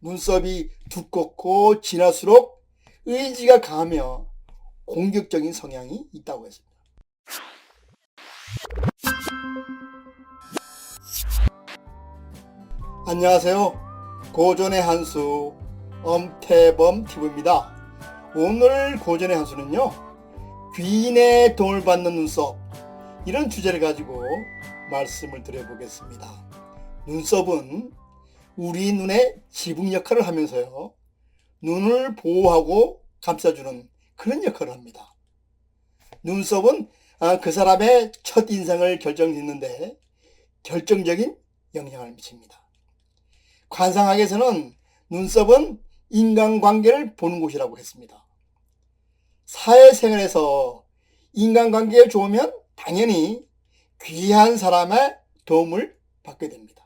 눈썹이 두껍고 진할수록 의지가 강하며 공격적인 성향이 있다고 했습니다. 안녕하세요. 고전의 한수 엄태범 TV입니다. 오늘 고전의 한수는요, 귀인의 도움을 받는 눈썹, 이런 주제를 가지고 말씀을 드려보겠습니다. 눈썹은 우리 눈의 지붕 역할을 하면서요, 눈을 보호하고 감싸주는 그런 역할을 합니다. 눈썹은 그 사람의 첫 인상을 결정짓는데 결정적인 영향을 미칩니다. 관상학에서는 눈썹은 인간관계를 보는 곳이라고 했습니다. 사회생활에서 인간관계가 좋으면 당연히 귀한 사람의 도움을 받게 됩니다.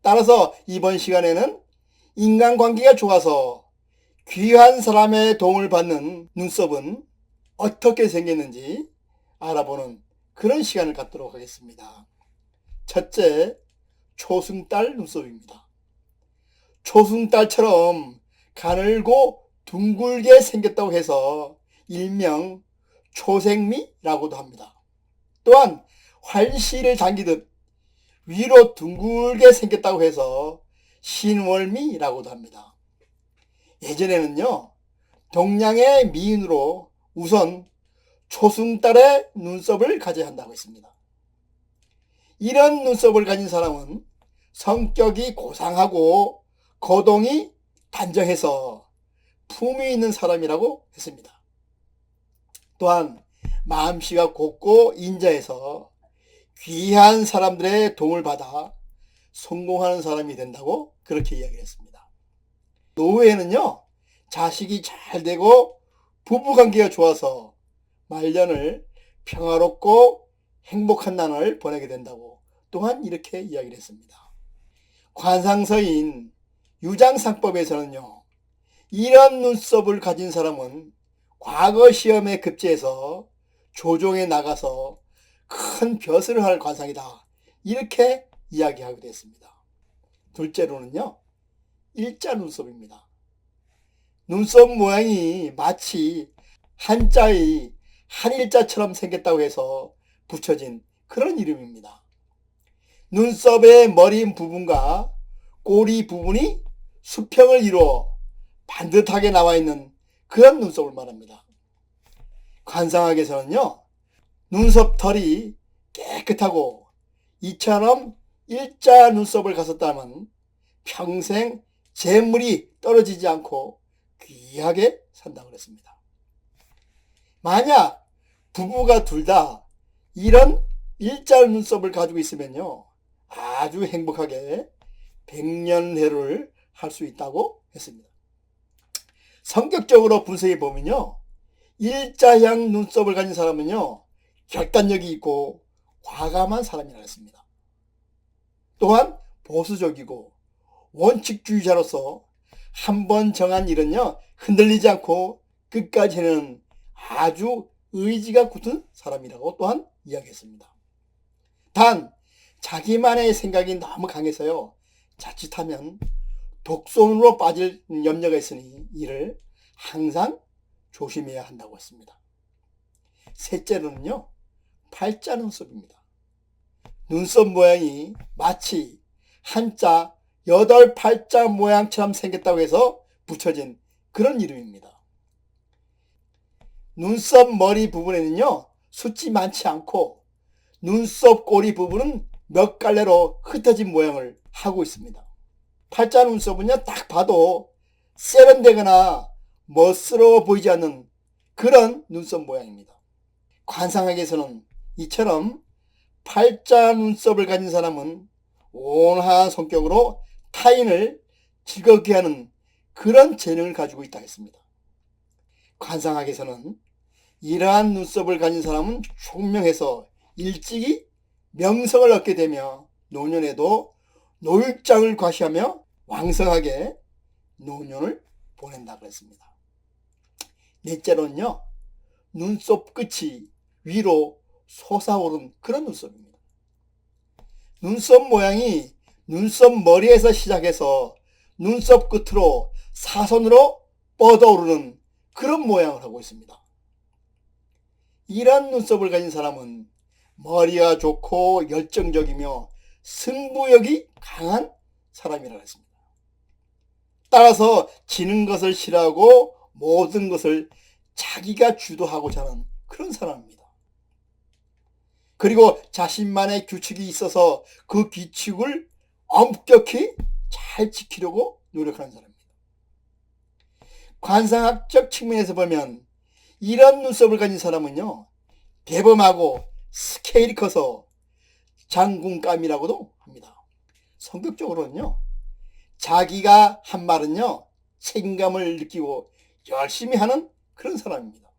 따라서 이번 시간에는 인간관계가 좋아서 귀한 사람의 도움을 받는 눈썹은 어떻게 생겼는지 알아보는 그런 시간을 갖도록 하겠습니다. 첫째, 초승달 눈썹입니다. 초승달처럼 가늘고 둥글게 생겼다고 해서 일명 초생미라고도 합니다. 또한 활시를 당기듯 위로 둥글게 생겼다고 해서 신월미라고도 합니다. 예전에는요, 동양의 미인으로 우선 초승달의 눈썹을 가져야 한다고 했습니다. 이런 눈썹을 가진 사람은 성격이 고상하고 거동이 단정해서 품위 있는 사람이라고 했습니다. 또한 마음씨가 곱고 인자해서 귀한 사람들의 도움을 받아 성공하는 사람이 된다고 그렇게 이야기를 했습니다. 노후에는요, 자식이 잘 되고 부부관계가 좋아서 말년을 평화롭고 행복한 날을 보내게 된다고 또한 이렇게 이야기를 했습니다. 관상서인 유장상법에서는요, 이런 눈썹을 가진 사람은 과거 시험에 급제해서 조종에 나가서 큰 벼슬을 할 관상이다, 이렇게 이야기하기도 했습니다. 둘째로는요, 일자 눈썹입니다. 눈썹 모양이 마치 한자의 한일자처럼 생겼다고 해서 붙여진 그런 이름입니다. 눈썹의 머리 부분과 꼬리 부분이 수평을 이루어 반듯하게 나와 있는 그런 눈썹을 말합니다. 관상학에서는요, 눈썹 털이 깨끗하고 이처럼 일자 눈썹을 가졌다면 평생 재물이 떨어지지 않고 귀하게 산다고 했습니다. 만약 부부가 둘 다 이런 일자 눈썹을 가지고 있으면요, 아주 행복하게 백년해를 할 수 있다고 했습니다. 성격적으로 분석해 보면요, 일자형 눈썹을 가진 사람은요, 결단력이 있고 과감한 사람이라고 했습니다. 또한 보수적이고 원칙주의자로서 한번 정한 일은요, 흔들리지 않고 끝까지 해내는 아주 의지가 굳은 사람이라고 또한 이야기했습니다. 단 자기만의 생각이 너무 강해서요, 자칫하면 독손으로 빠질 염려가 있으니 이를 항상 조심해야 한다고 했습니다. 셋째로는요, 팔자 눈썹입니다. 눈썹 모양이 마치 한자 8팔자 모양처럼 생겼다고 해서 붙여진 그런 이름입니다. 눈썹 머리 부분에는요, 숱이 많지 않고 눈썹 꼬리 부분은 몇 갈래로 흩어진 모양을 하고 있습니다. 팔자 눈썹은요, 딱 봐도 세련되거나 멋스러워 보이지 않는 그런 눈썹 모양입니다. 관상학에서는 이처럼 팔자 눈썹을 가진 사람은 온화한 성격으로 타인을 즐겁게 하는 그런 재능을 가지고 있다 했습니다. 관상학에서는 이러한 눈썹을 가진 사람은 총명해서 일찍이 명성을 얻게 되며 노년에도 노율장을 과시하며 왕성하게 노년을 보낸다고 했습니다. 넷째로는요, 눈썹 끝이 위로 솟아오른 그런 눈썹입니다. 눈썹 모양이 눈썹 머리에서 시작해서 눈썹 끝으로 사선으로 뻗어오르는 그런 모양을 하고 있습니다. 이런 눈썹을 가진 사람은 머리가 좋고 열정적이며 승부욕이 강한 사람이라고 했습니다. 따라서 지는 것을 싫어하고 모든 것을 자기가 주도하고자 하는 그런 사람입니다. 그리고 자신만의 규칙이 있어서 그 규칙을 엄격히 잘 지키려고 노력하는 사람입니다. 관상학적 측면에서 보면 이런 눈썹을 가진 사람은요, 대범하고 스케일이 커서 장군감이라고도 합니다. 성격적으로는요, 자기가 한 말은요, 책임감을 느끼고 열심히 하는 그런 사람입니다.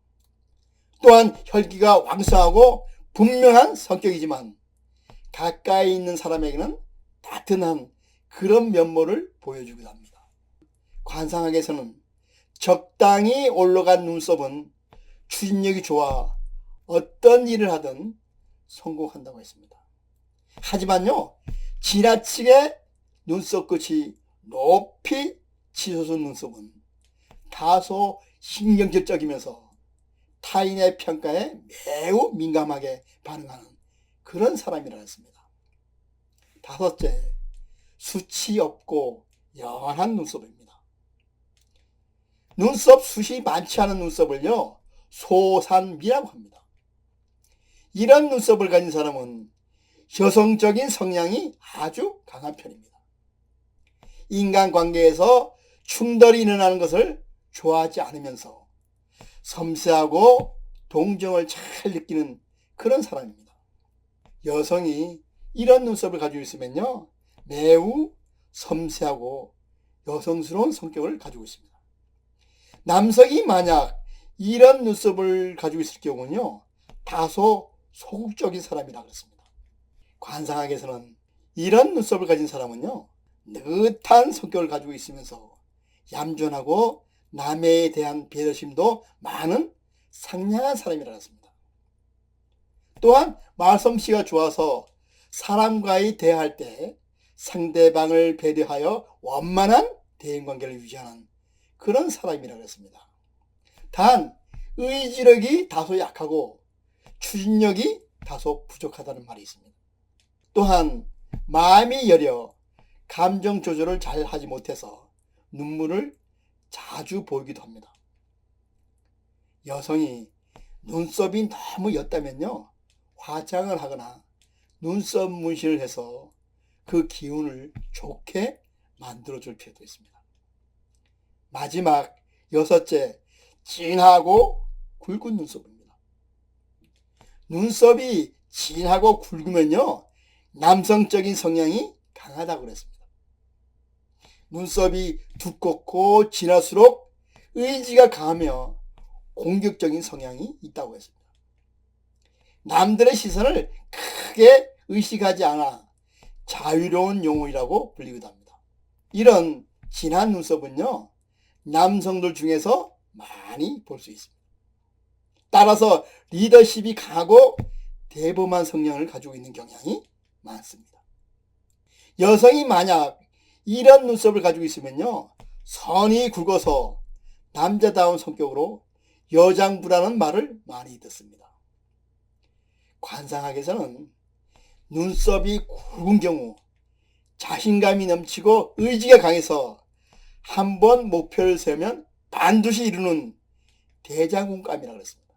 또한 혈기가 왕성하고 분명한 성격이지만 가까이 있는 사람에게는 따뜻한 그런 면모를 보여주기도 합니다. 관상학에서는 적당히 올라간 눈썹은 추진력이 좋아 어떤 일을 하든 성공한다고 했습니다. 하지만요, 지나치게 눈썹 끝이 높이 치솟은 눈썹은 다소 신경질적이면서 타인의 평가에 매우 민감하게 반응하는 그런 사람이라 했습니다. 다섯째, 숱이 없고 연한 눈썹입니다. 눈썹 숱이 많지 않은 눈썹을요, 소산미라고 합니다. 이런 눈썹을 가진 사람은 여성적인 성향이 아주 강한 편입니다. 인간관계에서 충돌이 일어나는 것을 좋아하지 않으면서 섬세하고 동정을 잘 느끼는 그런 사람입니다. 여성이 이런 눈썹을 가지고 있으면요, 매우 섬세하고 여성스러운 성격을 가지고 있습니다. 남성이 만약 이런 눈썹을 가지고 있을 경우는요, 다소 소극적인 사람이라 그랬습니다. 관상학에서는 이런 눈썹을 가진 사람은요, 느긋한 성격을 가지고 있으면서 얌전하고 남에 대한 배려심도 많은 상냥한 사람이라고 했습니다. 또한 말솜씨가 좋아서 사람과의 대화할 때 상대방을 배려하여 원만한 대인관계를 유지하는 그런 사람이라고 했습니다. 단 의지력이 다소 약하고 추진력이 다소 부족하다는 말이 있습니다. 또한 마음이 여려 감정 조절을 잘 하지 못해서 눈물을 자주 보이기도 합니다. 여성이 눈썹이 너무 옅다면요, 화장을 하거나 눈썹 문신을 해서 그 기운을 좋게 만들어줄 필요도 있습니다. 마지막 여섯째, 진하고 굵은 눈썹입니다. 눈썹이 진하고 굵으면요, 남성적인 성향이 강하다고 그랬습니다. 눈썹이 두껍고 진할수록 의지가 강하며 공격적인 성향이 있다고 했습니다. 남들의 시선을 크게 의식하지 않아 자유로운 영혼이라고 불리기도 합니다. 이런 진한 눈썹은요, 남성들 중에서 많이 볼 수 있습니다. 따라서 리더십이 강하고 대범한 성향을 가지고 있는 경향이 많습니다. 여성이 만약 이런 눈썹을 가지고 있으면요, 선이 굵어서 남자다운 성격으로 여장부라는 말을 많이 듣습니다. 관상학에서는 눈썹이 굵은 경우 자신감이 넘치고 의지가 강해서 한번 목표를 세우면 반드시 이루는 대장군감이라고 했습니다.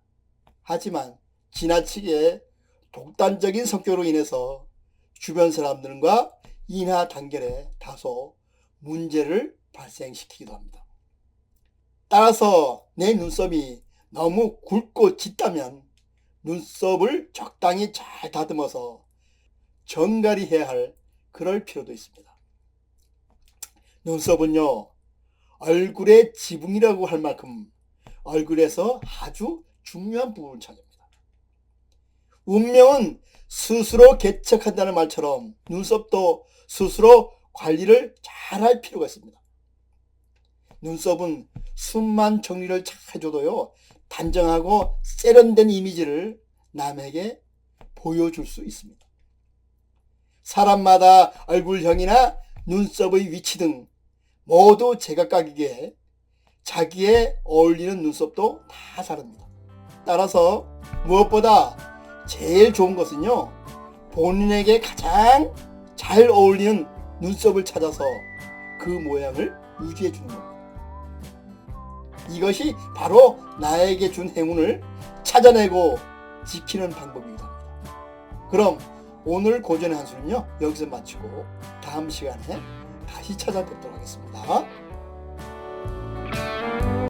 하지만 지나치게 독단적인 성격으로 인해서 주변 사람들과 인하 단결에 다소 문제를 발생시키기도 합니다. 따라서 내 눈썹이 너무 굵고 짙다면 눈썹을 적당히 잘 다듬어서 정갈히 해야 할 그럴 필요도 있습니다. 눈썹은요, 얼굴의 지붕이라고 할 만큼 얼굴에서 아주 중요한 부분을 차지합니다. 운명은 스스로 개척한다는 말처럼 눈썹도 스스로 관리를 잘 할 필요가 있습니다. 눈썹은 숨만 정리를 잘 해줘도요, 단정하고 세련된 이미지를 남에게 보여줄 수 있습니다. 사람마다 얼굴형이나 눈썹의 위치 등 모두 제각각이기에 자기에 어울리는 눈썹도 다 다릅니다. 따라서 무엇보다 제일 좋은 것은요, 본인에게 가장 잘 어울리는 눈썹을 찾아서 그 모양을 유지해 주는 겁니다. 이것이 바로 나에게 준 행운을 찾아내고 지키는 방법입니다. 그럼 오늘 고전의 한 수는요, 여기서 마치고 다음 시간에 다시 찾아뵙도록 하겠습니다.